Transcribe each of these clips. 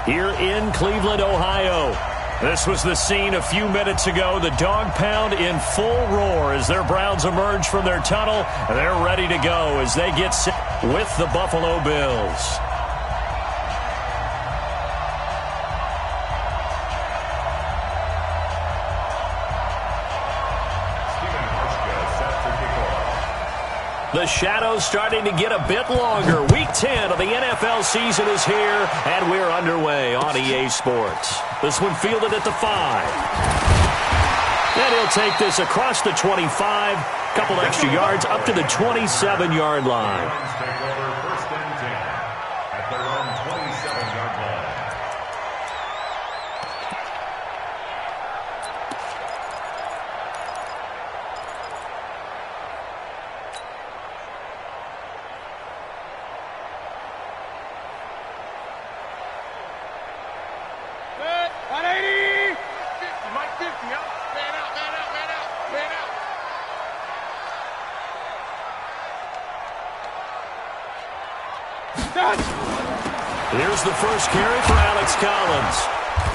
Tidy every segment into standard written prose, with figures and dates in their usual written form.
here in Cleveland, Ohio. This was the scene a few minutes ago. The dog pound in full roar as their Browns emerge from their tunnel. They're ready to go as they get set with the Buffalo Bills. The shadow's starting to get a bit longer. Week 10 of the NFL season is here, and we're underway on EA Sports. This one fielded at the 5. And he'll take this across the 25, couple extra yards up to the 27-yard line. Here's the first carry for Alex Collins.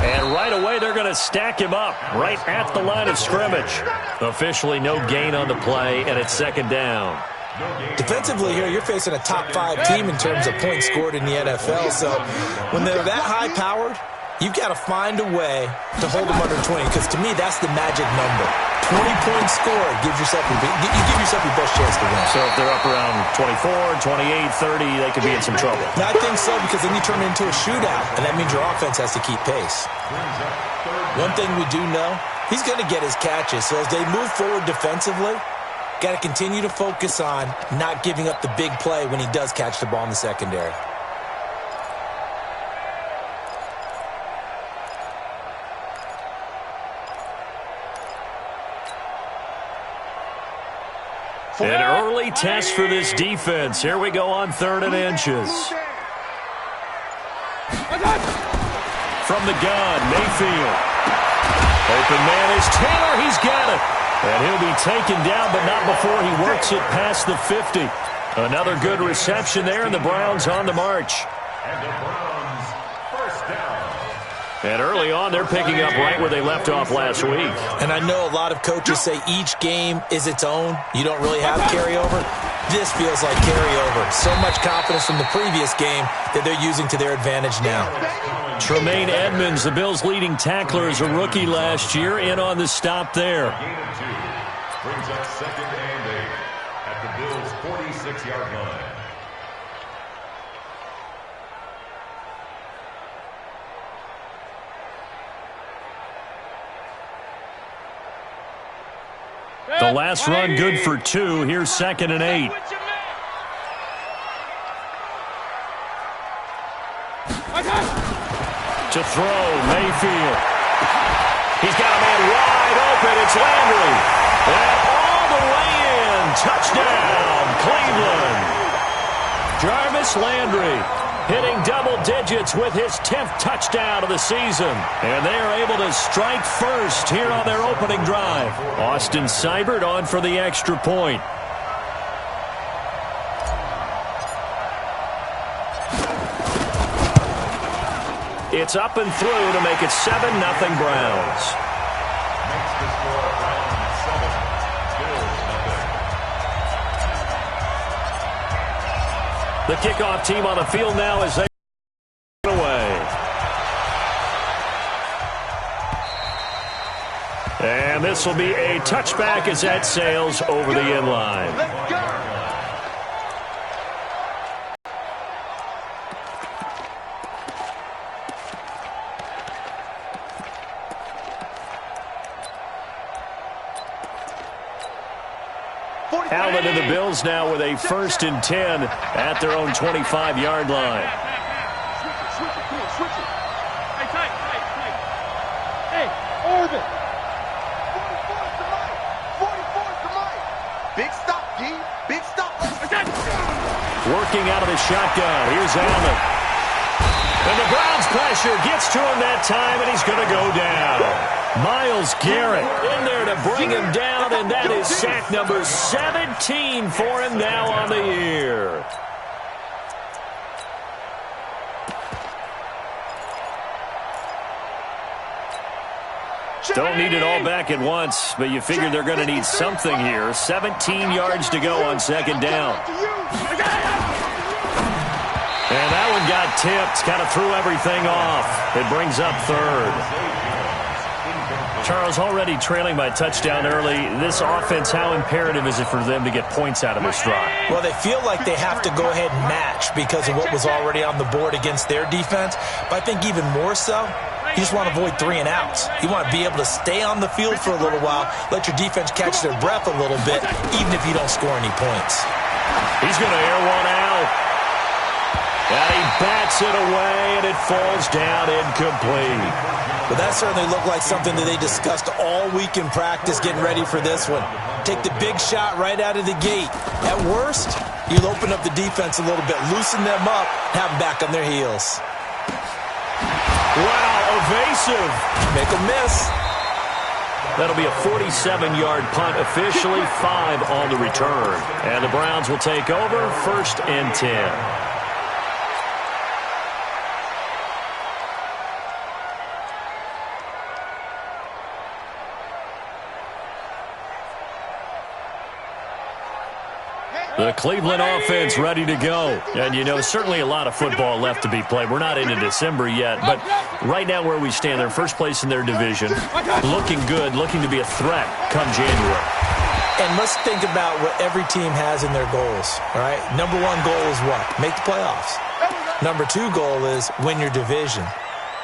And right away, they're going to stack him up right at the line of scrimmage. Officially no gain on the play, and it's second down. Defensively here, you're facing a top 5 team in terms of points scored in the NFL. So when they're that high-powered, you've got to find a way to hold them under 20, because to me, that's the magic number. 20 points scored gives yourself you give yourself your best chance to win. So if they're up around 24, 28, 30, they could be in some trouble. No, I think so, because then you turn it into a shootout, and that means your offense has to keep pace. One thing we do know, he's going to get his catches. So as they move forward defensively, got to continue to focus on not giving up the big play when he does catch the ball in the secondary. An early test for this defense. Here we go on 3rd and inches. From the gun, Mayfield. Open man is Taylor. He's got it. And he'll be taken down, but not before he works it past the 50. Another good reception there, and the Browns on the march. And early on, they're picking up right where they left off last week. And I know a lot of coaches say each game is its own. You don't really have carryover. This feels like carryover. So much confidence from the previous game that they're using to their advantage now. Tremaine Edmonds, the Bills' leading tackler, as a rookie last year, in on the stop there. Brings up 2nd and 8 at the Bills' 46-yard line. The last run good for 2. Here's 2nd and 8. To throw, Mayfield. He's got a man wide open. It's Landry. And all the way in. Touchdown, Cleveland. Jarvis Landry hitting double digits with his 10th touchdown of the season. And they are able to strike first here on their opening drive. Austin Seibert on for the extra point. It's up and through to make it 7-0 Browns. The kickoff team on the field now as they away. And this will be a touchback as that sails over the inline. Let's go. Allen and the Bills now with a 1st and 10 at their own 25-yard line. Switch it. Hey, tight. Hey, Orvin. 44 to Mike. Big stop, G. Big stop. Working out of the shotgun. Here's Allen. And the Browns pressure gets to him that time, and he's going to go down. Myles Garrett in there to bring him down, and that is sack number 17 for him now on the year. Don't need it all back at once, but you figure they're going to need something here. 17 yards to go on second down. And that one got tipped, kind of threw everything off. It brings up third. Charles, already trailing by touchdown early. This offense, how imperative is it for them to get points out of this drive? Well, they feel like they have to go ahead and match because of what was already on the board against their defense. But I think even more so, you just want to avoid 3 and outs. You want to be able to stay on the field for a little while, let your defense catch their breath a little bit, even if you don't score any points. He's going to air one out. And he bats it away, and it falls down incomplete. But that certainly looked like something that they discussed all week in practice getting ready for this one. Take the big shot right out of the gate. At worst, you'll open up the defense a little bit, loosen them up, have them back on their heels. Wow, evasive. Make a miss. That'll be a 47-yard punt, officially 5 on the return. And the Browns will take over, 1st and 10. The Cleveland offense ready to go. And, you know, certainly a lot of football left to be played. We're not into December yet, but right now where we stand, they're first place in their division. Looking good, looking to be a threat come January. And let's think about what every team has in their goals, all right? Number 1 goal is what? Make the playoffs. Number 2 goal is win your division.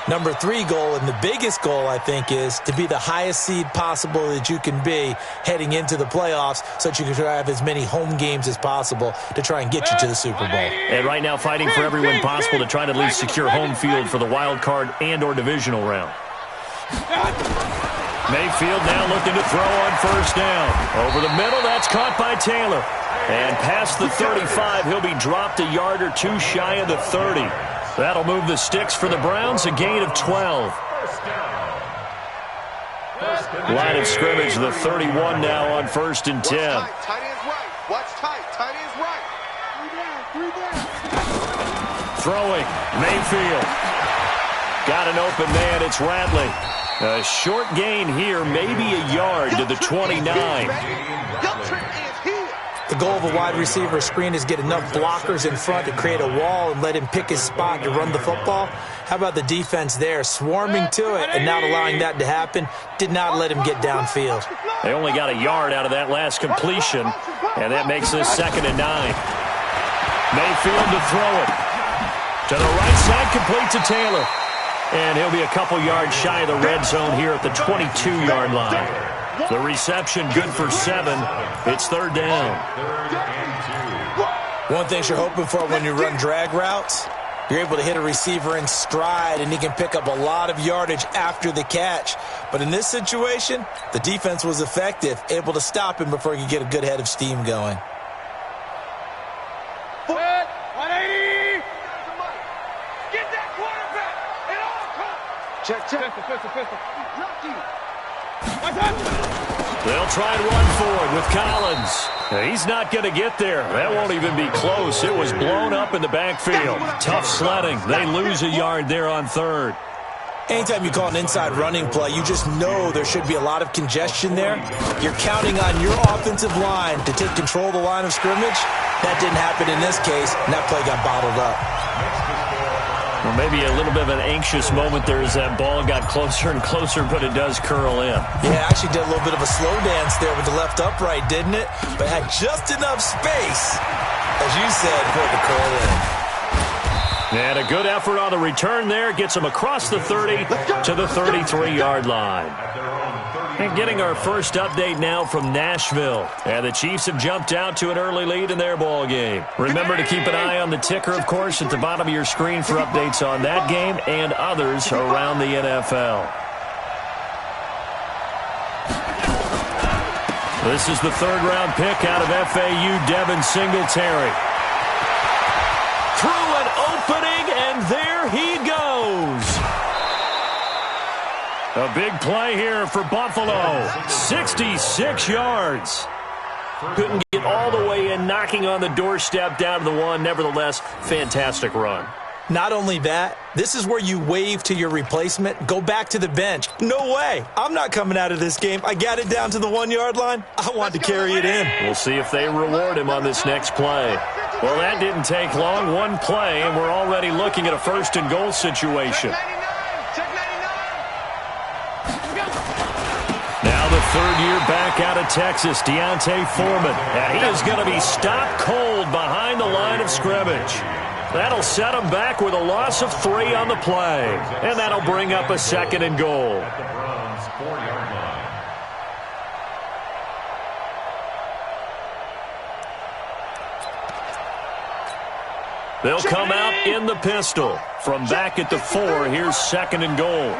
Number 3 goal, and the biggest goal, I think, is to be the highest seed possible that you can be heading into the playoffs so that you can have as many home games as possible to try and get you to the Super Bowl. And right now fighting for every win possible to try to at least secure home field for the wild card and or divisional round. Mayfield now looking to throw on first down. Over the middle, that's caught by Taylor. And past the 35, he'll be dropped a yard or 2 shy of the 30. That'll move the sticks for the Browns, a gain of 12. Line of scrimmage, the 31 now on 1st and 10. Tight end's right. Watch tight. Tight end's right. 3 down. Throwing, Mayfield. Got an open man, it's Ratley. A short gain here, maybe a yard to the 29. The goal of a wide receiver screen is get enough blockers in front to create a wall and let him pick his spot to run the football. How about the defense there, swarming to it and not allowing that to happen? Did not let him get downfield. They only got a yard out of that last completion, and that makes this 2nd and 9. Mayfield to throw it. To the right side, complete to Taylor. And he'll be a couple yards shy of the red zone here at the 22-yard line. The reception good for 7. It's 3rd down. One thing you're hoping for when you run drag routes, you're able to hit a receiver in stride and he can pick up a lot of yardage after the catch. But in this situation, the defense was effective, able to stop him before he could get a good head of steam going. 180. Get that quarterback. It all comes. Check. Pistol. They'll try and run for it with Collins. He's not going to get there. That won't even be close. It was blown up in the backfield. Tough sledding. They lose a yard there on 3rd. Anytime you call an inside running play, you just know there should be a lot of congestion there. You're counting on your offensive line to take control of the line of scrimmage. That didn't happen in this case, and that play got bottled up. Or maybe a little bit of an anxious moment there as that ball got closer and closer, but it does curl in. Yeah, actually did a little bit of a slow dance there with the left upright, didn't it? But had just enough space, as you said, for it to curl in. And a good effort on the return there. Gets him across the 30 to the 33-yard line. And getting our first update now from Nashville. And the Chiefs have jumped out to an early lead in their ball game. Remember to keep an eye on the ticker, of course, at the bottom of your screen for updates on that game and others around the NFL. This is the 3rd-round pick out of FAU, Devin Singletary. Through an opening, and there he goes. A big play here for Buffalo. 66 yards. Couldn't get all the way in, knocking on the doorstep down to the 1. Nevertheless, fantastic run. Not only that, this is where you wave to your replacement, go back to the bench. No way. I'm not coming out of this game. I got it down to the 1-yard line. I want to carry it in. We'll see if they reward him on this next play. Well, that didn't take long. One play, and we're already looking at a 1st and goal situation. Now the 3rd year back out of Texas, Deontay Foreman. And he is going to be stopped cold behind the line of scrimmage. That'll set him back with a loss of 3 on the play. And that'll bring up a 2nd and goal. At the Browns' 4-yard line. They'll come out in the pistol. From back at the 4, here's 2nd and goal.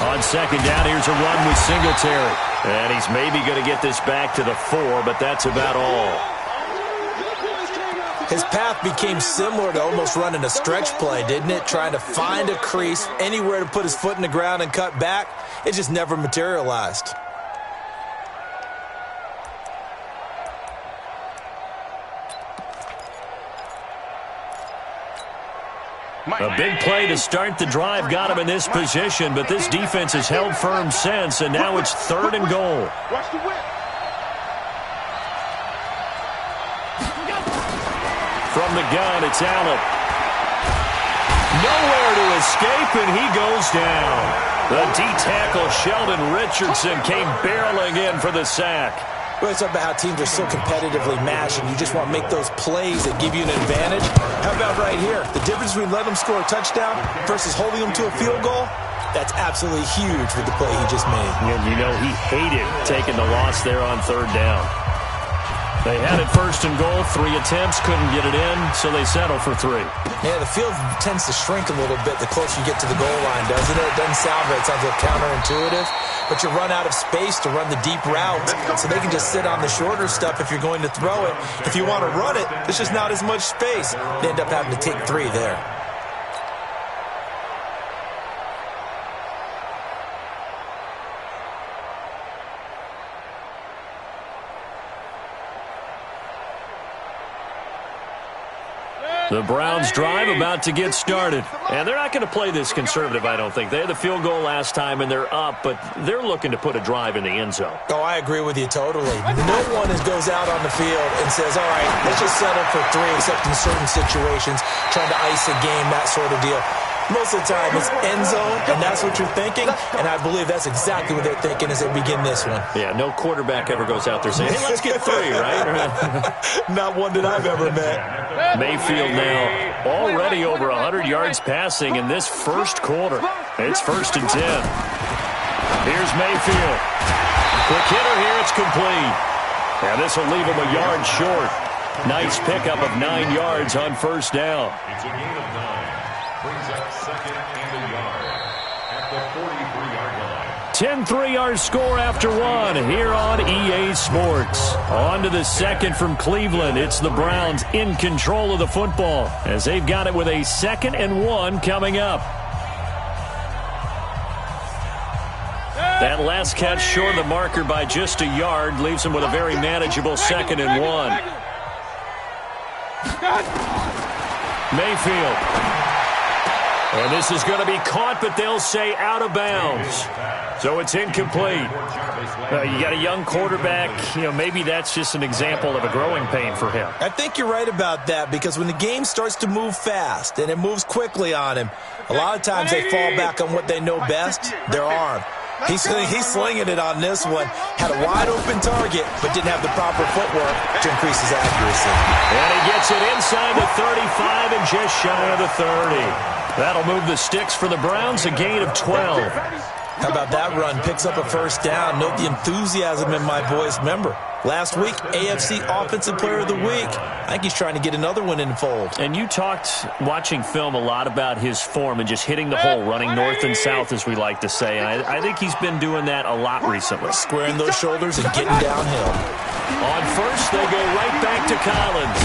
On 2nd down, here's a run with Singletary. And he's maybe going to get this back to the 4, but that's about all. His path became similar to almost running a stretch play, didn't it? Trying to find a crease, anywhere to put his foot in the ground and cut back. It just never materialized. A big play to start the drive got him in this position, but this defense has held firm since, and now it's 3rd and goal. Watch the whip. From the gun, it's Allen. Nowhere to escape, and he goes down. The D-tackle Sheldon Richardson came barreling in for the sack. Well, it's about how teams are so competitively matched, and you just want to make those plays that give you an advantage. How about right here? The difference between letting them score a touchdown versus holding them to a field goal, that's absolutely huge with the play he just made. And you know he hated taking the loss there on 3rd down. They had it 1st and goal, 3 attempts, couldn't get it in, so they settle for 3. Yeah, the field tends to shrink a little bit the closer you get to the goal line, doesn't it? It doesn't sound right. It sounds a little counterintuitive. But you run out of space to run the deep routes, so they can just sit on the shorter stuff if you're going to throw it. If you want to run it, there's just not as much space. You end up having to take 3 there. The Browns drive about to get started. And they're not going to play this conservative, I don't think. They had the field goal last time, and they're up, but they're looking to put a drive in the end zone. Oh, I agree with you totally. No one goes out on the field and says, all right, let's just settle for 3, except in certain situations, trying to ice a game, that sort of deal. Most of the time, it's end zone, and that's what you're thinking, and I believe that's exactly what they're thinking as they begin this one. Yeah, no quarterback ever goes out there saying, hey, let's get 3, right? Not one that I've ever met. Mayfield now already over 100 yards passing in this first quarter. It's 1st and 10. Here's Mayfield. Quick hitter here, it's complete. And this will leave him a yard short. Nice pickup of 9 yards on 1st down. It's a gain of 9. Brings up 2nd and a yard at the 43-yard line. 10-3 our score after 1 here on EA Sports. On to the 2nd from Cleveland. It's the Browns in control of the football as they've got it with a 2nd and 1 coming up. That last catch short of the marker by just a yard leaves him with a very manageable 2nd and 1. Mayfield. And this is going to be caught, but they'll say out of bounds. So it's incomplete. You got a young quarterback. Maybe that's just an example of a growing pain for him. I think you're right about that, because when the game starts to move fast and it moves quickly on him, a lot of times they fall back on what they know best, their arm. He's slinging it on this one. Had a wide-open target, but didn't have the proper footwork to increase his accuracy. And he gets it inside the 35 and just shy of the 30. That'll move the sticks for the Browns, a gain of 12. How about that run? Picks up a 1st down. Note the enthusiasm in my voice. Remember, last week, AFC Offensive Player of the Week. I think he's trying to get another one in the fold. And you talked, watching film, a lot about his form and just hitting the hole, running north and south, as we like to say. And I think he's been doing that a lot recently. Squaring those shoulders and getting downhill. On 1st, they go right back to Collins.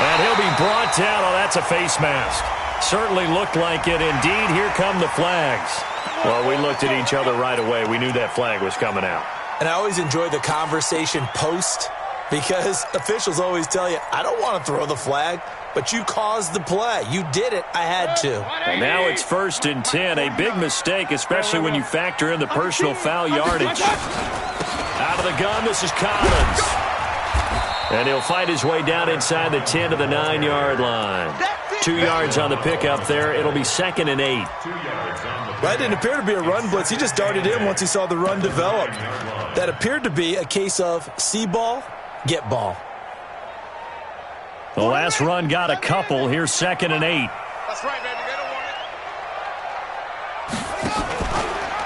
And he'll be brought down. Oh, that's a face mask. Certainly looked like it. Indeed, here come the flags. Well, we looked at each other right away. We knew that flag was coming out. And I always enjoy the conversation post Because officials always tell you, I don't want to throw the flag, but you caused the play. You did it. I had to. And now it's 1st and 10. A big mistake, especially when you factor in the personal foul yardage. Out of the gun, this is Collins. And he'll fight his way down inside the 10 to the 9-yard line. 2 yards on the pickup there. It'll be 2nd and 8. That didn't appear to be a run blitz. He just darted in once he saw the run develop. That appeared to be a case of see ball, get ball. The last run got a couple. Here's 2nd and 8. That's right, baby. They don't want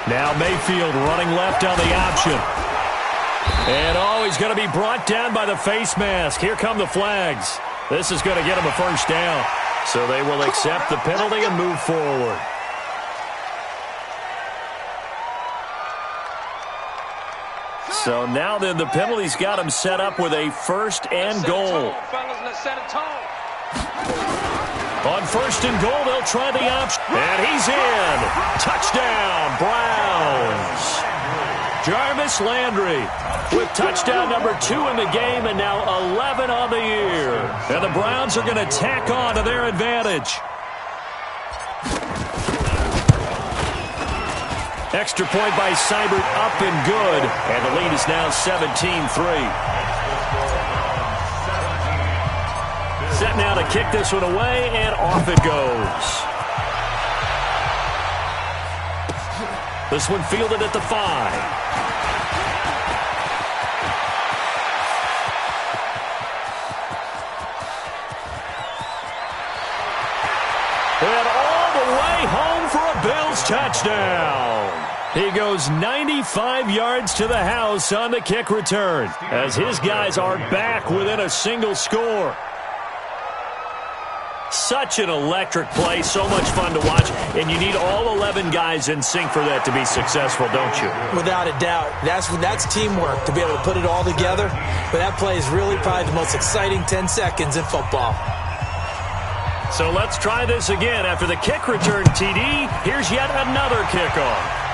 it. Now Mayfield running left on the option. And, he's going to be brought down by the face mask. Here come the flags. This is going to get him a first down. So they will accept the penalty and move forward. So now then the penalty's got him set up with a 1st and goal. On 1st and goal, they'll try the option. And he's in. Touchdown, Browns. Jarvis Landry with touchdown number 2 in the game and now 11 on the year. And the Browns are going to tack on to their advantage. Extra point by Seibert up and good. And the lead is now 17-3. Set now to kick this one away, and off it goes. This one fielded at the 5. And all the way home for a Bills touchdown. He goes 95 yards to the house on the kick return as his guys are back within a single score. Such an electric play, so much fun to watch, and you need all 11 guys in sync for that to be successful, don't you? Without a doubt. That's teamwork, to be able to put it all together. But that play is really probably the most exciting 10 seconds in football. So let's try this again. After the kick return, TD, here's yet another kickoff.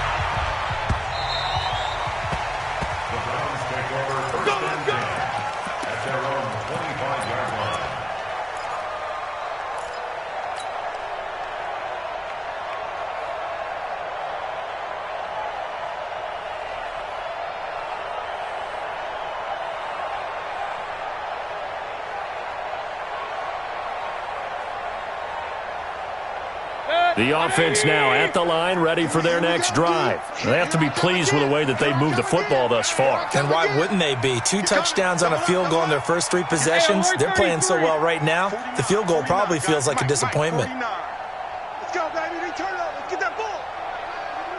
The offense now at the line, ready for their next drive. They have to be pleased with the way that they've moved the football thus far. And why wouldn't they be? 2 touchdowns on a field goal in their first 3 possessions. They're playing so well right now, the field goal probably feels like a disappointment. Let's go, baby. They turn it up. Let's get that ball.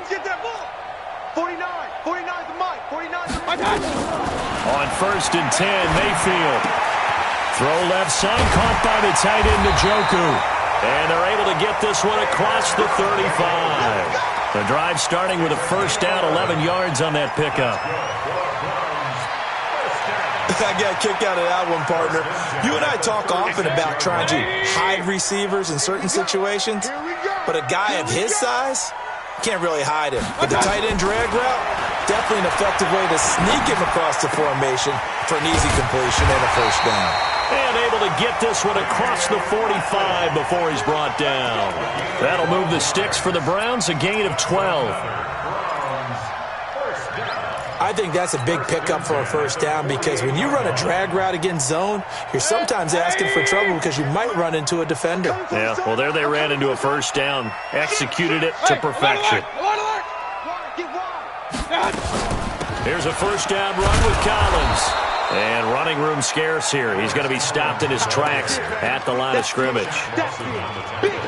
Let's get that ball. 49. 49's the mic. 49's the mic. On 1st and 10, Mayfield. Throw left side, caught by the tight end, Njoku. And they're able to get this one across the 35. The drive starting with a first down, 11 yards on that pickup. I got a kick out of that one, partner. You and I talk often about trying to hide receivers in certain situations, but a guy of his size can't really hide him. But the tight end drag route, definitely an effective way to sneak him across the formation for an easy completion and a first down. And able to get this one across the 45 before he's brought down. That'll move the sticks for the Browns, a gain of 12. I think that's a big pickup for a first down because when you run a drag route against zone, you're sometimes asking for trouble because you might run into a defender. Yeah, well, there they ran into a first down. Executed it to perfection. Here's a first down run with Collins. And running room scarce here. He's going to be stopped in his tracks at the line of scrimmage.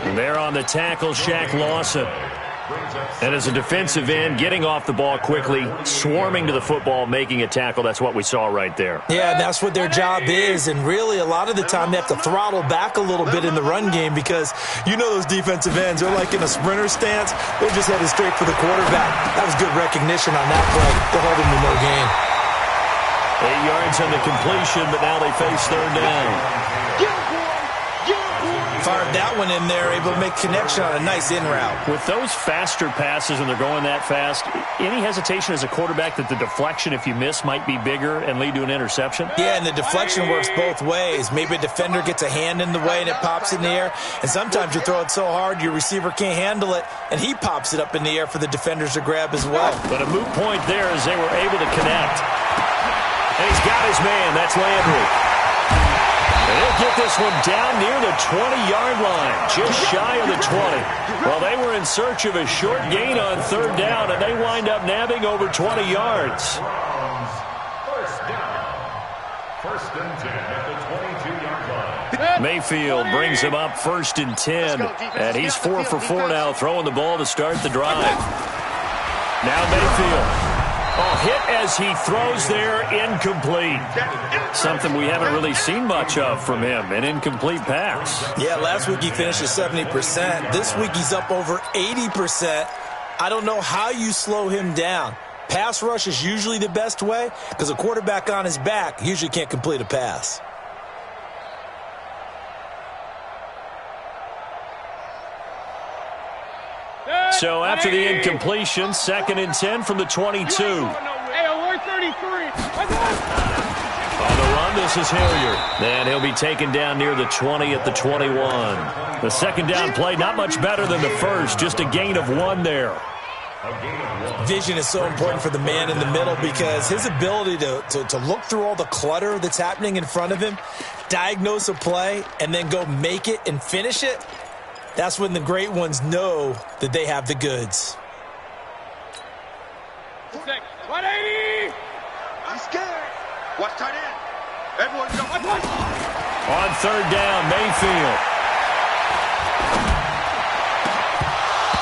And there on the tackle, Shaq Lawson. And as a defensive end, getting off the ball quickly, swarming to the football, making a tackle. That's what we saw right there. Yeah, and that's what their job is. And really, a lot of the time, they have to throttle back a little bit in the run game because you know those defensive ends, they're like in a sprinter stance. They're just headed straight for the quarterback. That was good recognition on that play to hold him to no gain. 8 yards on the completion, but now they face third down. Fired that one in there, able to make connection on a nice in route. With those faster passes when they're going that fast, any hesitation as a quarterback that the deflection, if you miss, might be bigger and lead to an interception? Yeah, and the deflection works both ways. Maybe a defender gets a hand in the way and it pops in the air, and sometimes you throw it so hard your receiver can't handle it, and he pops it up in the air for the defenders to grab as well. But a moot point there as they were able to connect. And he's got his man. That's Landry. And he'll get this one down near the 20-yard line, just shy of the 20. Well, they were in search of a short gain on third down, and they wind up nabbing over 20 yards. First down. First and 10 at the 22-yard line. Mayfield brings him up first and 10, and he's 4 for 4 now, throwing the ball to start the drive. Now Mayfield. Oh, hit as he throws there, incomplete. Something we haven't really seen much of from him, an incomplete pass. Yeah, last week he finished at 70%. This week he's up over 80%. I don't know how you slow him down. Pass rush is usually the best way because a quarterback on his back usually can't complete a pass. So after the incompletion, 2nd and 10 from the 22. Hey, alert 33. On the run, this is Hilliard. And he'll be taken down near the 20 at the 21. The second down play, not much better than the first, just a gain of 1 there. Vision is so important for the man in the middle because his ability to look through all the clutter that's happening in front of him, diagnose a play, and then go make it and finish it, that's when the great ones know that they have the goods. 180. He's scared. Watch tight end. Everyone go. On third down, Mayfield.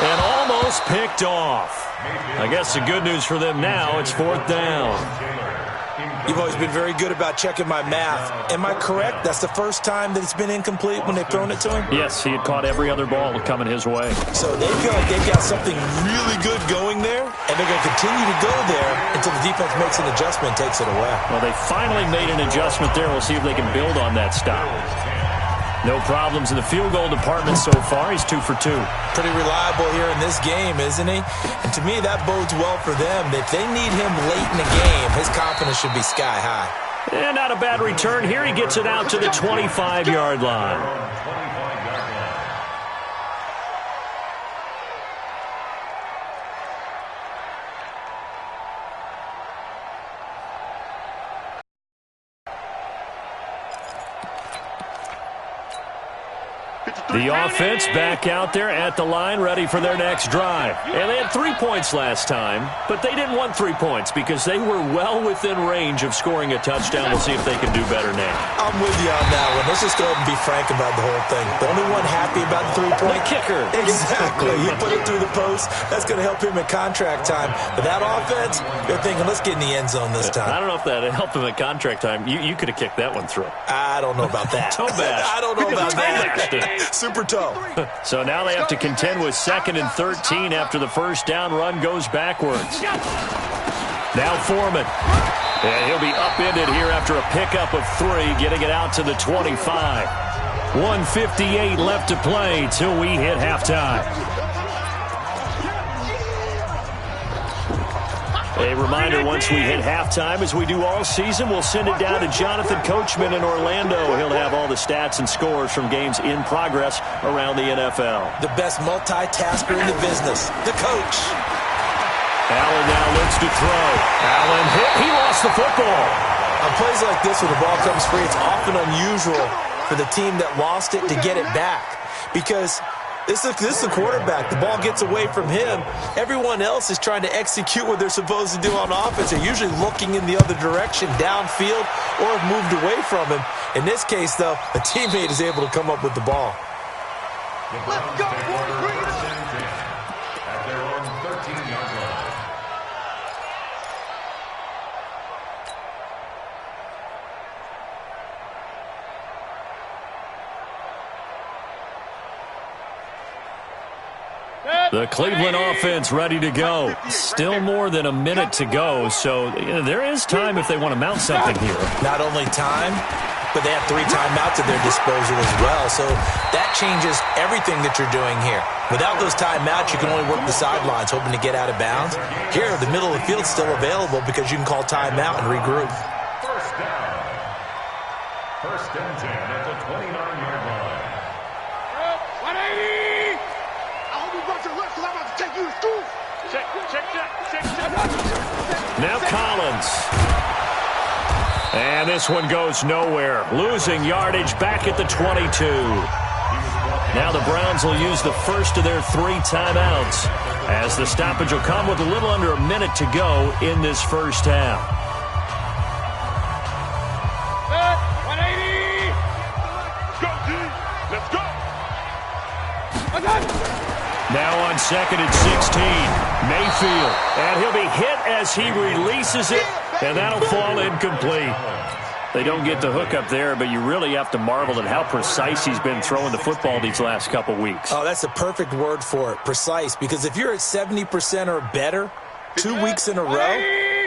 And almost picked off. I guess the good news for them now, it's 4th down. You've always been very good about checking my math. Am I correct? That's the first time that it's been incomplete when they've thrown it to him? Yes, he had caught every other ball coming his way. So they feel like they've got something really good going there, and they're going to continue to go there until the defense makes an adjustment and takes it away. Well, they finally made an adjustment there. We'll see if they can build on that stop. No problems in the field goal department so far. He's 2 for 2. Pretty reliable here in this game, isn't he? And to me, that bodes well for them. If they need him late in the game, his confidence should be sky high. And not a bad return here. He gets it out to the 25-yard line. The offense back out there at the line, ready for their next drive. And they had 3 points last time, but they didn't want 3 points because they were well within range of scoring a touchdown. We'll see if they can do better now. I'm with you on that one. Let's just go ahead and be frank about the whole thing. The only one happy about the 3-point kicker. Exactly. He put it through the post. That's going to help him at contract time. But that offense, they're thinking, let's get in the end zone this time. I don't know if that helped him at contract time. You could have kicked that one through. I don't know about that. Toe bash. I don't know about that. Super toe. So now they have to contend with 2nd and 13 after the first down run goes backwards. Now Foreman. And he'll be upended here after a pickup of 3, getting it out to the 25. 1:58 left to play till we hit halftime. A reminder, once we hit halftime, as we do all season, we'll send it down to Jonathan Coachman in Orlando. He'll have all the stats and scores from games in progress around the NFL. The best multitasker in the business, the coach. Allen now looks to throw. Allen hit. He lost the football. On plays like this, when the ball comes free, it's often unusual for the team that lost it to get it back because this is the quarterback. The ball gets away from him. Everyone else is trying to execute what they're supposed to do on offense. They're usually looking in the other direction, downfield, or have moved away from him. In this case, though, a teammate is able to come up with the ball. Let's go, boys. Bring it up. At their own 13-yard line. The Cleveland offense ready to go. Still more than a minute to go, so there is time if they want to mount something here. Not only time, but they have 3 timeouts at their disposal as well, so that changes everything that you're doing here. Without those timeouts, you can only work the sidelines, hoping to get out of bounds. Here, the middle of the field's still available because you can call timeout and regroup. First down. First and 10 at the 29-yard line. 180! I hope you brought your lips because I'm about to take you to school. Check. Now Collins. And this one goes nowhere. Losing yardage back at the 22. Now the Browns will use the first of their 3 timeouts as the stoppage will come with a little under a minute to go in this first half. 180! Go, D! Let's go! Now on second and 16, Mayfield. And he'll be hit as he releases it, and that'll fall incomplete. They don't get the hook up there, but you really have to marvel at how precise he's been throwing the football these last couple weeks. Oh, that's a perfect word for it, precise, because if you're at 70% or better 2 weeks in a row,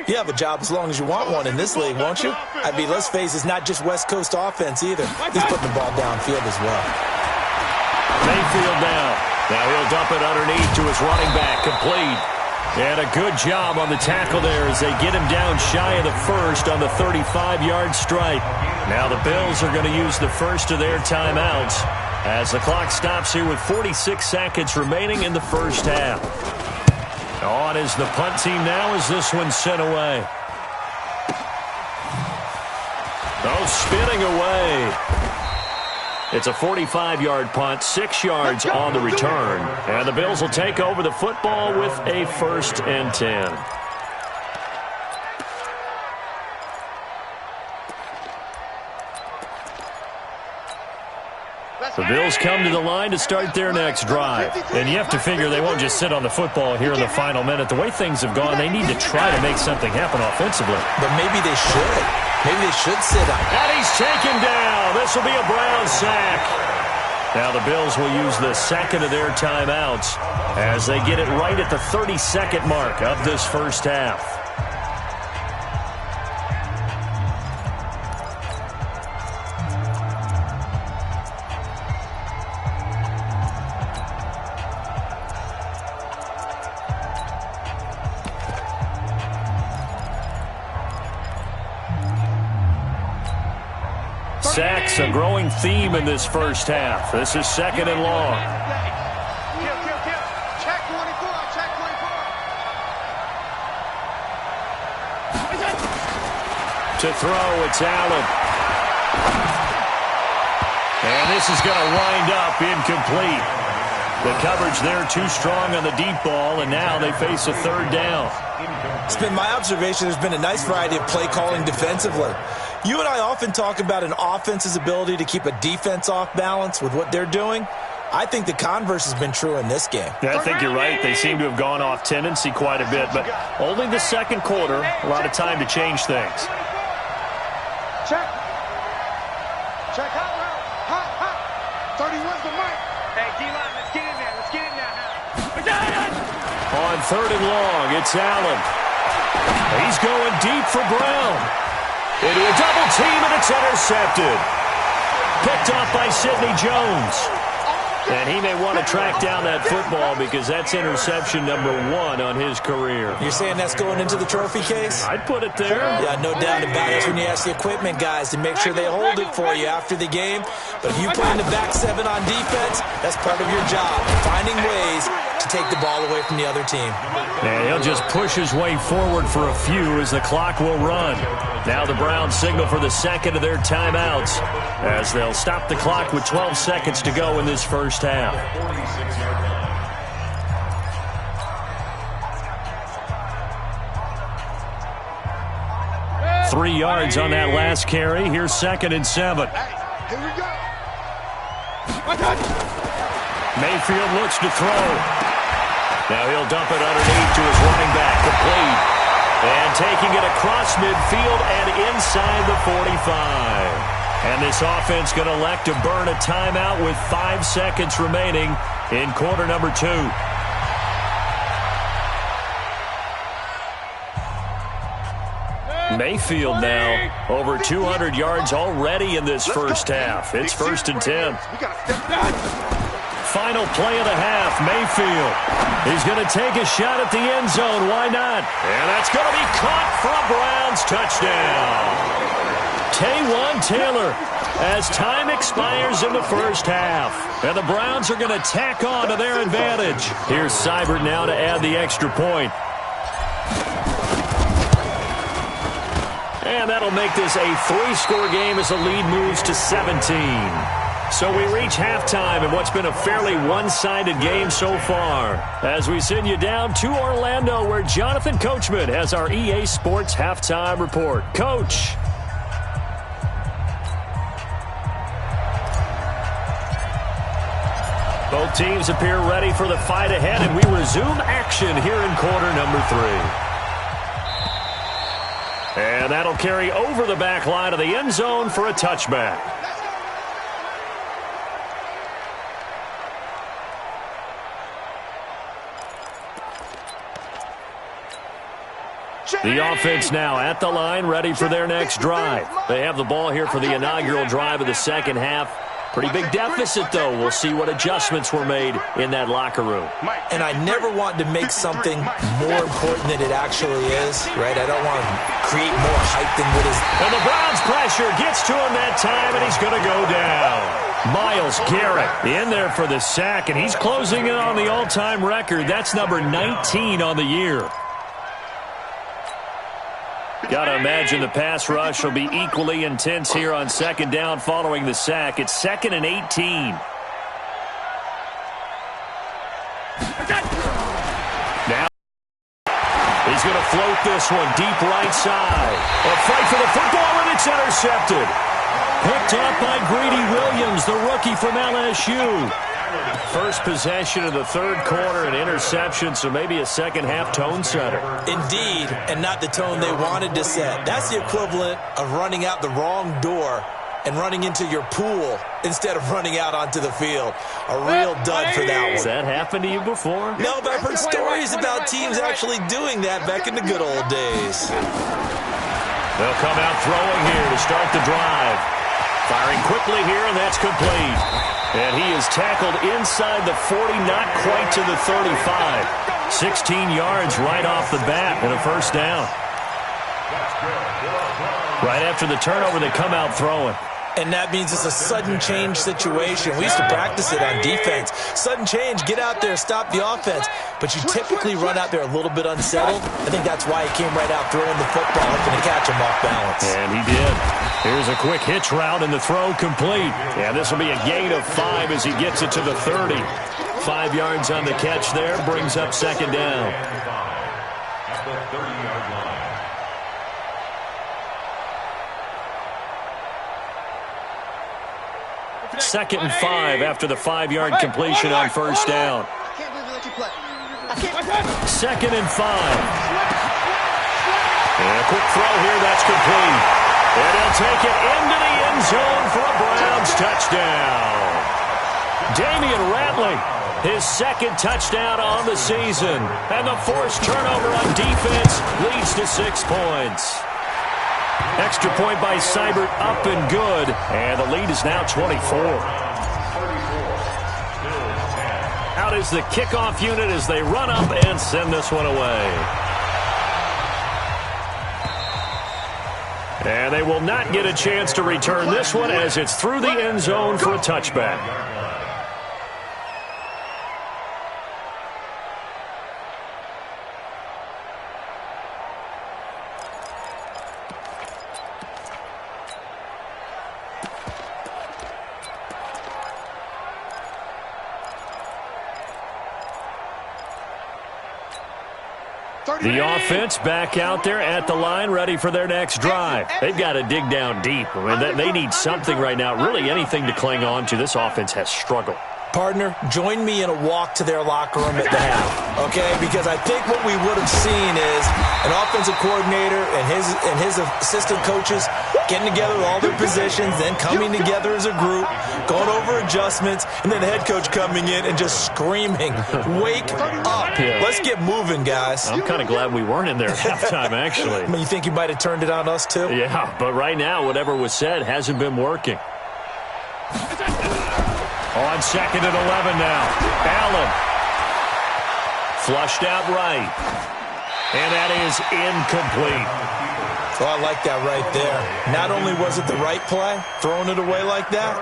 you have a job as long as you want one in this league, won't you? I mean, let's face it, it's not just West Coast offense either. He's putting the ball downfield as well. Mayfield down. Now he'll dump it underneath to his running back, complete. And a good job on the tackle there as they get him down shy of the first on the 35-yard stripe. Now the Bills are going to use the first of their timeouts as the clock stops here with 46 seconds remaining in the first half. On is the punt team now as this one's sent away. Oh, spinning away. It's a 45-yard punt, 6 yards on the return. And the Bills will take over the football with a 1st and 10. The Bills come to the line to start their next drive. And you have to figure they won't just sit on the football here in the final minute. The way things have gone, they need to try to make something happen offensively. But maybe they should. Maybe they should sit up. And he's taken down. This will be a Brown sack. Now the Bills will use the second of their timeouts as they get it right at the 30-second mark of this first half. Sacks, a growing theme in this first half. This is second and long. Check 24, check 24. To throw, it's Allen. And this is going to wind up incomplete. The coverage there too strong on the deep ball, and now they face a 3rd down. It's been my observation there's been a nice variety of play calling defensively. You and I often talk about an offense's ability to keep a defense off balance with what they're doing. I think the converse has been true in this game. Yeah, I think you're right. They seem to have gone off tendency quite a bit, but only the second quarter, a lot of time to change things. Check. Check out route. Hot. 31's the mic. Hey, D-line, let's get in there. Let's get in there. On 3rd and long, it's Allen. He's going deep for Brown. Into a double team, and it's intercepted. Picked off by Sidney Jones. And he may want to track down that football because that's interception number 1 on his career. You're saying that's going into the trophy case? I'd put it there. Yeah, no doubt about it. That's when you ask the equipment guys to make sure they hold it for you after the game. But if you play in the back 7 on defense, that's part of your job, finding ways to take the ball away from the other team. And he'll just push his way forward for a few as the clock will run. Now the Browns signal for the second of their timeouts as they'll stop the clock with 12 seconds to go in this first half. 46-yard line. 3 yards on that last carry. Here's 2nd and 7. Here we go. Mayfield looks to throw. Now he'll dump it underneath to his running back, complete. And taking it across midfield and inside the 45. And this offense going to elect to burn a timeout with 5 seconds remaining in quarter number 2. Mayfield now over 200 yards already in this first half. It's 1st and 10. Final play of the half, Mayfield. He's going to take a shot at the end zone. Why not? And that's going to be caught for a Browns touchdown. Taywan Taylor as time expires in the first half. And the Browns are going to tack on to their advantage. Here's Seibert now to add the extra point. And that'll make this a 3-score game as the lead moves to 17. So we reach halftime in what's been a fairly one-sided game so far. As we send you down to Orlando, where Jonathan Coachman has our EA Sports Halftime Report. Coach. Both teams appear ready for the fight ahead, and we resume action here in quarter number 3. And that'll carry over the back line of the end zone for a touchback. The offense now at the line, ready for their next drive. They have the ball here for the inaugural drive of the second half. Pretty big deficit, though. We'll see what adjustments were made in that locker room. And I never want to make something more important than it actually is, right? I don't want to create more hype than what is. And the Browns pressure gets to him that time, and he's going to go down. Myles Garrett in there for the sack, and he's closing in on the all-time record. That's number 19 on the year. Got to imagine the pass rush will be equally intense here on second down following the sack. It's 2nd and 18. Now he's going to float this one deep right side. A fight for the football, and it's intercepted. Picked up by Greedy Williams, the rookie from LSU. First possession of the third quarter, an interception, so maybe a second-half tone setter. Indeed, and not the tone they wanted to set. That's the equivalent of running out the wrong door and running into your pool instead of running out onto the field. A real dud for that one. Has that happened to you before? No, but I've heard stories about teams actually doing that back in the good old days. They'll come out throwing here to start the drive. Firing quickly here, and that's complete. And he is tackled inside the 40, not quite to the 35. 16 yards right off the bat and a first down. Right after the turnover, they come out throwing. And that means it's a sudden change situation. We used to practice it on defense. Sudden change, get out there, stop the offense. But you typically run out there a little bit unsettled. I think that's why he came right out throwing the football, hoping to catch him off balance. And he did. Here's a quick hitch route, and the throw complete. And this will be a gain of 5 as he gets it to the 30. 5 yards on the catch there, brings up second down. At the 30-yard line. Second and 5 after the 5-yard completion on first down. Second and 5. And a quick throw here, that's complete. And he'll take it into the end zone for a Browns touchdown. Damian Ratley, his second touchdown on the season. And the forced turnover on defense leads to 6 points. Extra point by Seibert, up and good. And the lead is now 24. Out is the kickoff unit as they run up and send this one away. And they will not get a chance to return this one as it's through the end zone for a touchback. The offense back out there at the line, ready for their next drive. They've got to dig down deep. I mean, they need something right now, really anything to cling on to. This offense has struggled. Partner, join me in a walk to their locker room at the half, okay? Because I think what we would have seen is an offensive coordinator and his assistant coaches getting together with all their positions, then coming together as a group, going over adjustments, and then the head coach coming in and just screaming, wake up. Yeah. Let's get moving, guys. I'm kind of glad we weren't in there at halftime, actually. I mean, you think you might have turned it on us, too? Yeah, but right now, whatever was said hasn't been working. On 2nd and 11 now. Allen. Flushed out right. And that is incomplete. Oh, I like that right there. Not only was it the right play, throwing it away like that,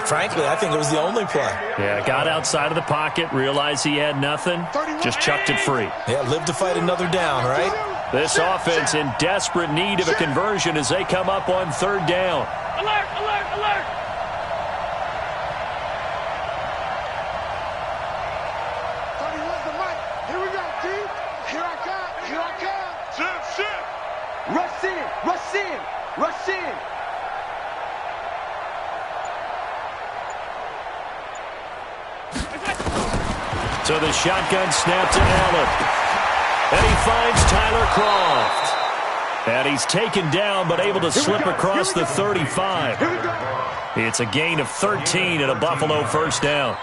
frankly, I think it was the only play. Yeah, got outside of the pocket, realized he had nothing, just chucked it free. Yeah, live to fight another down, right? This offense in desperate need of a conversion as they come up on 3rd down. Alert, alert, alert. Here we go, team. Here I come. Here I come. Sit. Rush in. Rush in. Rush in. So the shotgun snap to Allen. And he finds Tyler Kroft. And he's taken down but able to slip across the 35. It's a gain of 13 and a Buffalo first down.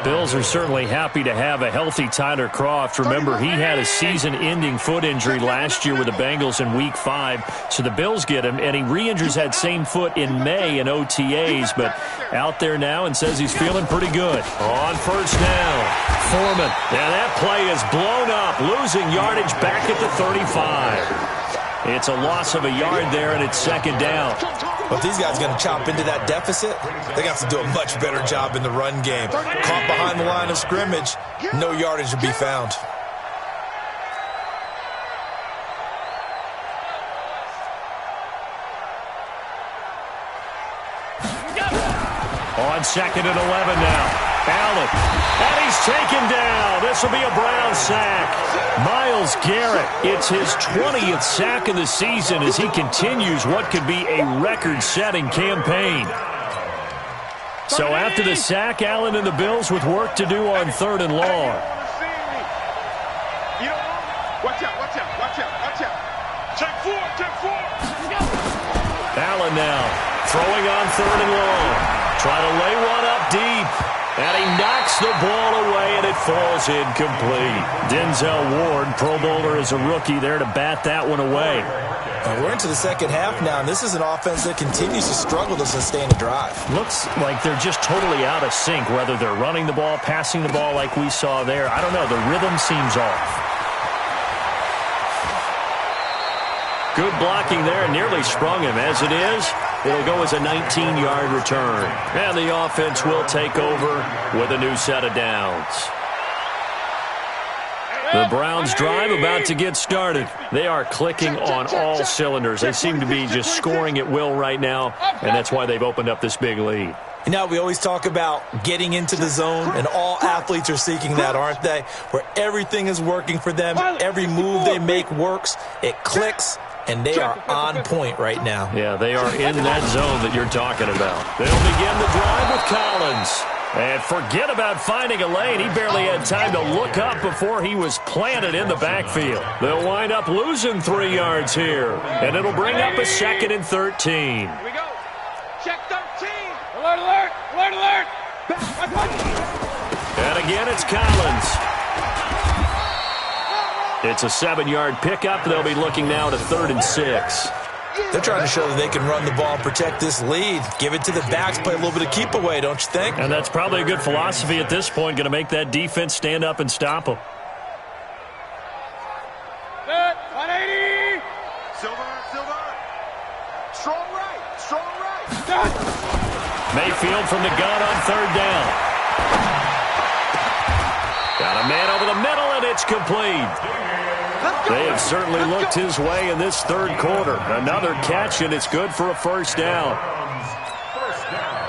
Bills are certainly happy to have a healthy Tyler Kroft. Remember, he had a season-ending foot injury last year with the Bengals in Week 5. So the Bills get him, and he re-injures that same foot in May in OTAs. But out there now and says he's feeling pretty good. On 1st down, Foreman. Now that play is blown up, losing yardage back at the 35. It's a loss of a yard there, and it's 2nd down. But these guys are going to chop into that deficit. They got to do a much better job in the run game. Caught behind the line of scrimmage, no yardage to be found. On 2nd and 11 now. Allen. And he's taken down. This will be a Brown sack. Myles Garrett, it's his 20th sack of the season as he continues what could be a record-setting campaign. So after the sack, Allen and the Bills with work to do on 3rd and long. Watch out. Check four. Allen now throwing on 3rd and long. Try to lay one up deep. And he knocks the ball away, and it falls incomplete. Denzel Ward, Pro Bowler as a rookie, there to bat that one away. We're into the 2nd half now, and this is an offense that continues to struggle to sustain a drive. Looks like they're just totally out of sync, whether they're running the ball, passing the ball like we saw there. I don't know. The rhythm seems off. Good blocking there, nearly sprung him. As it is, it'll go as a 19-yard return. And the offense will take over with a new set of downs. The Browns drive about to get started. They are clicking on all cylinders. They seem to be just scoring at will right now, and that's why they've opened up this big lead. You know, we always talk about getting into the zone, and all athletes are seeking that, aren't they? Where everything is working for them, every move they make works, it clicks, and they are on point right now. Yeah, they are in that zone that you're talking about. They'll begin the drive with Collins. And forget about finding a lane. He barely had time to look up before he was planted in the backfield. They'll wind up losing 3 yards here. And it'll bring up a 2nd and 13. Here we go. Check 13. Alert, alert, alert, alert. And again, it's Collins. It's a 7-yard pickup. They'll be looking now at a 3rd and 6. They're trying to show that they can run the ball and protect this lead. Give it to the backs, play a little bit of keep away, don't you think? And that's probably a good philosophy at this point, going to make that defense stand up and stop them. Good. 180. Silver. Strong right. Mayfield from the gun on 3rd down. Got a man over the middle, and it's complete. They have certainly looked his way in this 3rd quarter. Another catch, and it's good for a 1st down. First down.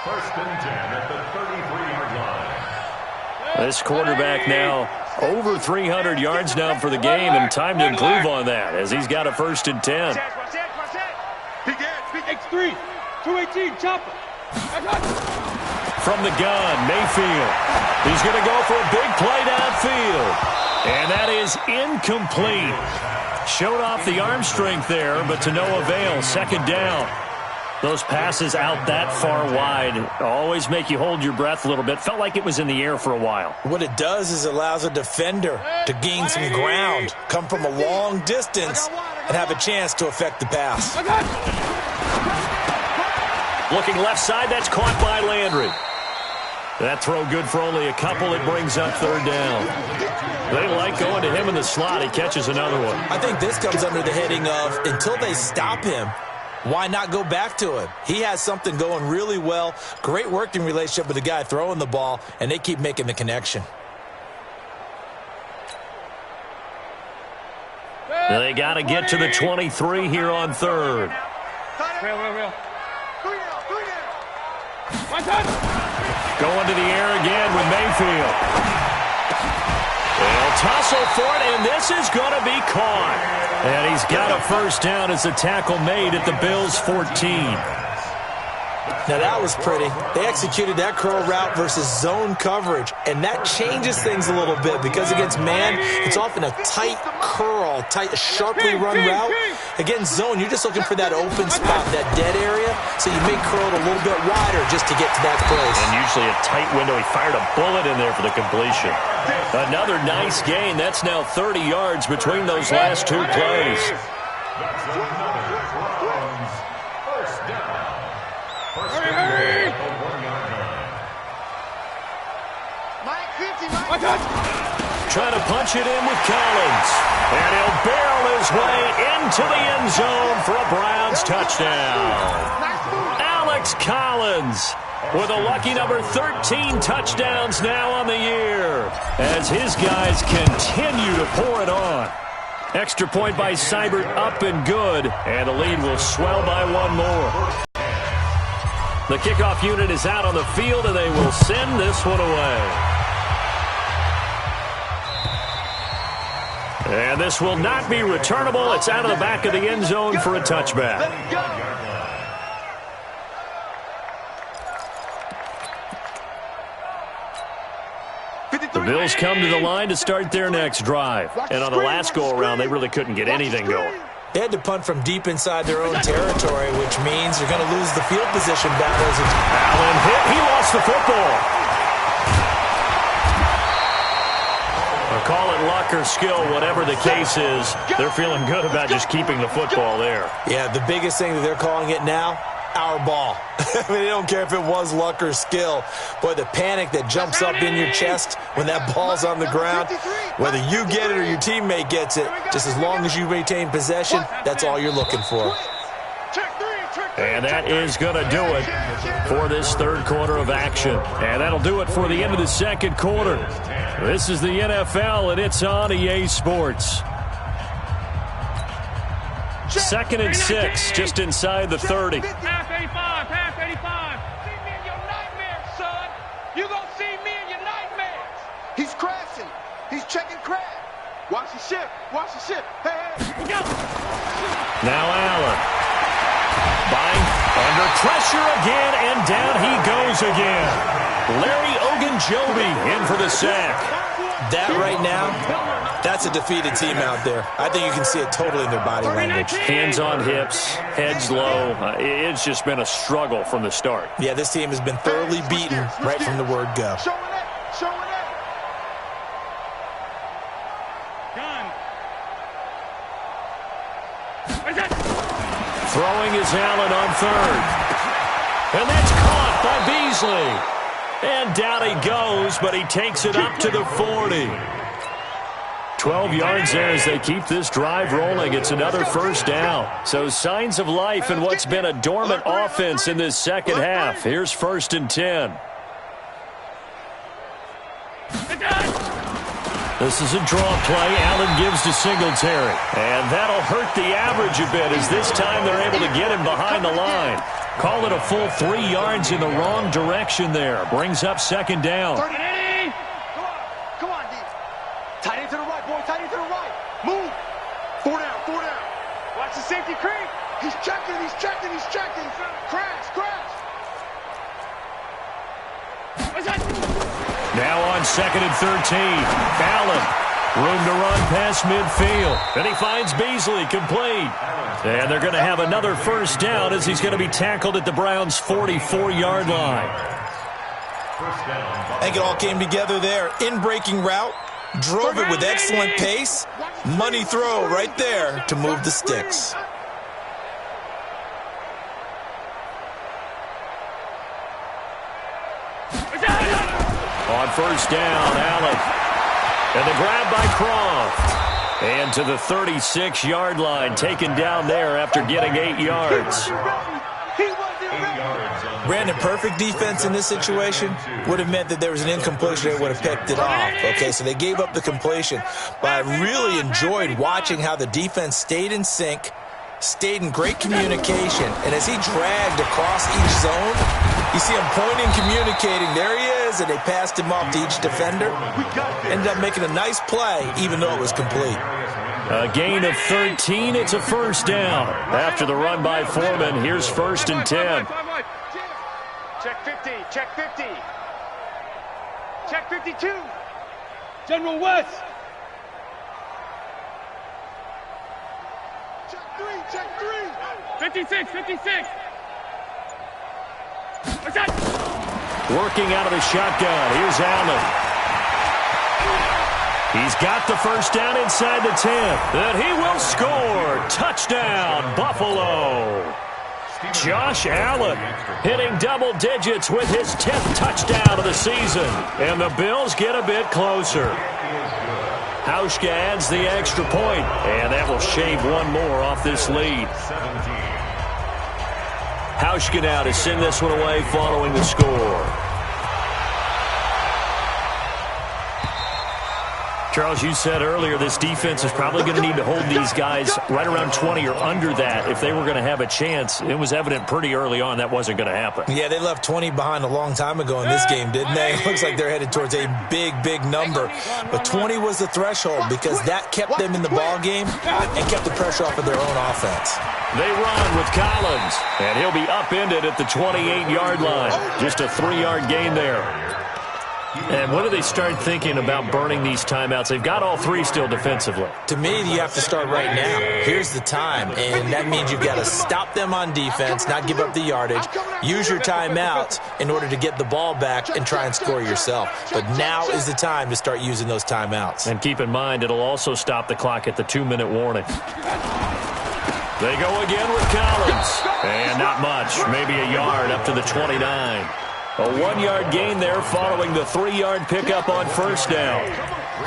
1st and 10 at the 33-yard line. This quarterback now over 300 yards now for the game, and time to improve on that as he's got a 1st and 10. X3, 218, chopper. From the gun, Mayfield. He's going to go for a big play downfield. And that is incomplete. Showed off the arm strength there, but to no avail. Second down. Those passes out that far wide always make you hold your breath a little bit. Felt like it was in the air for a while. What it does is it allows a defender to gain some ground, come from a long distance, and have a chance to affect the pass. Looking left side, that's caught by Landry. That throw good for only a couple. It brings up third down. They like going to him in the slot. He catches another one. I think this comes under the heading of until they stop him, why not go back to him? He has something going really well. Great working relationship with the guy throwing the ball, and they keep making the connection. They got to get to the 23 here on third. Real. Going to the air again with Mayfield. They'll tussle for it, and this is going to be caught. And he's got a first down as the tackle made at the Bills' 14. Now that was pretty. They executed that curl route versus zone coverage, and that changes things a little bit because against man, it's often a tight curl, sharply run route. Against zone, you're just looking for that open spot, that dead area, so you may curl it a little bit wider just to get to that place. And usually a tight window. He fired a bullet in there for the completion. Another nice gain. That's now 30 yards between those last two plays. That's another Browns first down. First down at the 1-yard line. Mike 50, Mike. Trying to punch it in with Collins. And he'll barrel his way into the end zone for a Browns touchdown. Alex Collins with a lucky number 13 touchdowns now on the year as his guys continue to pour it on. Extra point by Seibert up and good, and the lead will swell by one more. The kickoff unit is out on the field, and they will send this one away. And this will not be returnable. It's out of the back of the end zone for a touchback. The Bills come to the line to start their next drive. And on the last go-around, they really couldn't get anything going. They had to punt from deep inside their own territory, which means you're going to lose the field position battles. Allen hit. He lost the football. Call it luck or skill, whatever the case is. They're feeling good about just keeping the football there. Yeah, the biggest thing that they're calling it now, our ball. I mean, they don't care if it was luck or skill. Boy, the panic that jumps up in your chest when that ball's on the ground, whether you get it or your teammate gets it, just as long as you retain possession, that's all you're looking for. And that is going to do it for this third quarter of action. And that'll do it for the end of the second quarter. This is the NFL, and it's on EA Sports. 2nd and 6, just inside the 30. Pass 85. See me in your nightmares, son. You gonna see me in your nightmares. He's crashing. He's checking crash. Watch the ship. Hey. Now Allen. Under pressure again, and down he goes again. Larry Ogunjobi in for the sack. That right now, that's a defeated team out there. I think you can see it totally in their body language. Hands on hips, heads low. It's just been a struggle from the start. Yeah, this team has been thoroughly beaten right from the word go. Throwing is Allen on third. And that's caught by Beasley. And down he goes, but he takes it up to the 40. 12 yards there as they keep this drive rolling. It's another first down. So signs of life in what's been a dormant offense in this second half. Here's 1st and 10. This is a draw play. Allen gives to Singletary. And that'll hurt the average a bit as this time they're able to get him behind the line. Call it a full 3 yards in the wrong direction there. Brings up 2nd down. Come on, D. Tight end to the right, boy. Tight end to the right. Move. 4 down. Watch the safety creep. He's checking. Crash. Now on 2nd and 13. Allen Room to run past midfield. And he finds Beasley complete. And they're going to have another first down as he's going to be tackled at the Browns' 44-yard line. I think it all came together there. In-breaking route. Drove it with excellent pace. Money throw right there to move the sticks. On first down, Allen. And the grab by Croft. And to the 36-yard line, taken down there after getting 8 yards. Brandon, perfect defense in this situation would have meant that there was an incompletion. They would have picked it off. Okay, so they gave up the completion. But I really enjoyed watching how the defense stayed in sync, stayed in great communication. And as he dragged across each zone, you see him pointing, communicating. There he is, and they passed him off to each defender. Ended up making a nice play, even though it was complete. A gain of 13. It's a first down. After the run by Foreman, here's 1st and 10. Check 50. Check 50. Check 52. General West. Check 3. Check 3. 56. 56. What's that? Working out of the shotgun. Here's Allen. He's got the first down inside the 10. And he will score. Touchdown, Buffalo. Josh Allen hitting double digits with his 10th touchdown of the season. And the Bills get a bit closer. Hauschka adds the extra point, and that will shave one more off this lead. Hauschka now to send this one away following the score. Charles, you said earlier this defense is probably going to need to hold these guys right around 20 or under that if they were going to have a chance. It was evident pretty early on that wasn't going to happen. Yeah, they left 20 behind a long time ago in this game, didn't they? It looks like they're headed towards a big, big number. But 20 was the threshold because that kept them in the ball game and kept the pressure off of their own offense. They run with Collins, and he'll be upended at the 28-yard line. Just a 3-yard gain there. And when do they start thinking about burning these timeouts? They've got all three still defensively. To me, you have to start right now. Here's the time, and that means you've got to stop them on defense, not give up the yardage, use your timeouts in order to get the ball back and try and score yourself. But now is the time to start using those timeouts. And keep in mind, it'll also stop the clock at the 2-minute warning. They go again with Collins. And not much, maybe a yard up to the 29. A 1-yard gain there following the 3-yard pickup on first down.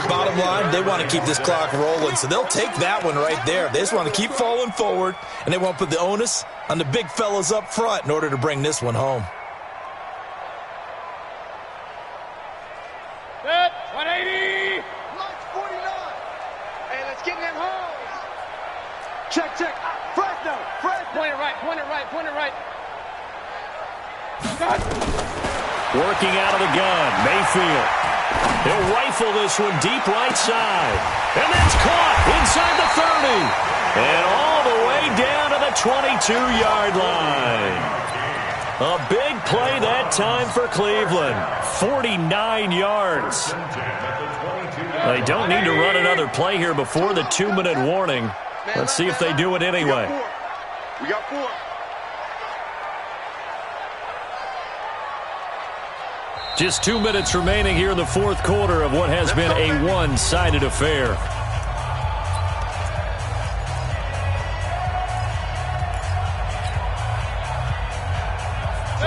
Bottom line, they want to keep this clock rolling, so they'll take that one right there. They just want to keep falling forward, and they want to put the onus on the big fellas up front in order to bring this one home. Set, 180. Lunch 49. Hey, let's get them home. Check, check. Fresno. Point it right, point it right, point it right. Working out of the gun, Mayfield. He'll rifle this one deep right side. And that's caught inside the 30. And all the way down to the 22-yard line. A big play that time for Cleveland. 49 yards. They don't need to run another play here before the 2-minute warning. Let's see if they do it anyway. We got 4. Just 2 minutes remaining here in the fourth quarter of what has been a one-sided affair.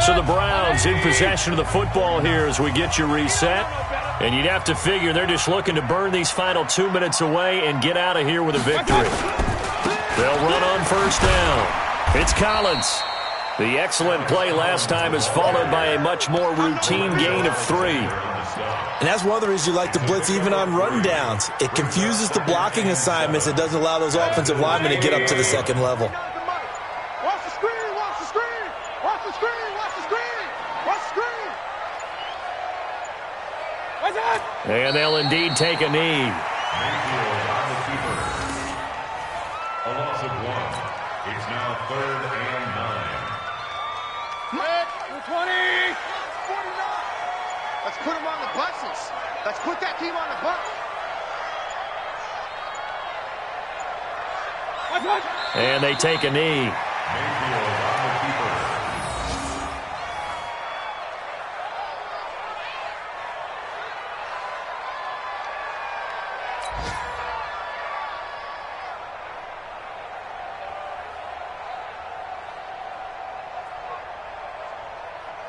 So the Browns in possession of the football here as we get you reset. And you'd have to figure they're just looking to burn these final 2 minutes away and get out of here with a victory. They'll run on first down. It's Collins. The excellent play last time is followed by a much more routine gain of 3. And that's one of the reasons you like to blitz even on rundowns. It confuses the blocking assignments. It doesn't allow those offensive linemen to get up to the second level. Watch the screen, watch the screen, watch the screen, watch the screen, watch the screen. What's that? And they'll indeed take a knee. Mayfield on the keeper. A loss of 1. It's now 3rd and 9. Set, 20. 49. Let's put them on the buses. Let's put that team on the bus. And they take a knee. Mayfield on the keeper.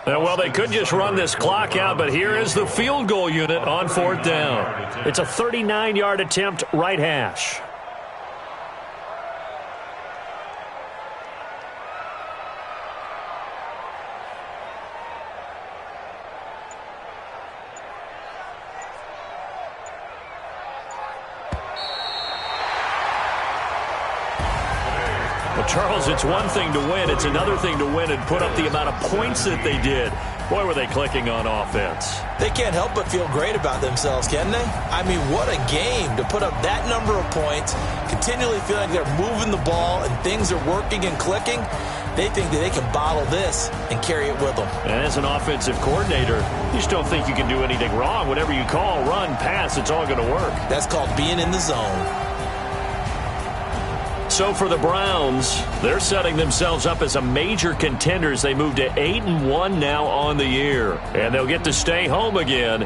Well, they could just run this clock out, but here is the field goal unit on 4th down. It's a 39-yard attempt, right hash. Charles, it's one thing to win. It's another thing to win and put up the amount of points that they did. Boy, were they clicking on offense. They can't help but feel great about themselves, can they? I mean, what a game to put up that number of points, continually feeling like they're moving the ball and things are working and clicking. They think that they can bottle this and carry it with them. And as an offensive coordinator, you just don't think you can do anything wrong. Whatever you call, run, pass, it's all going to work. That's called being in the zone. So for the Browns, they're setting themselves up as a major contender as they move to 8-1 now on the year. And they'll get to stay home again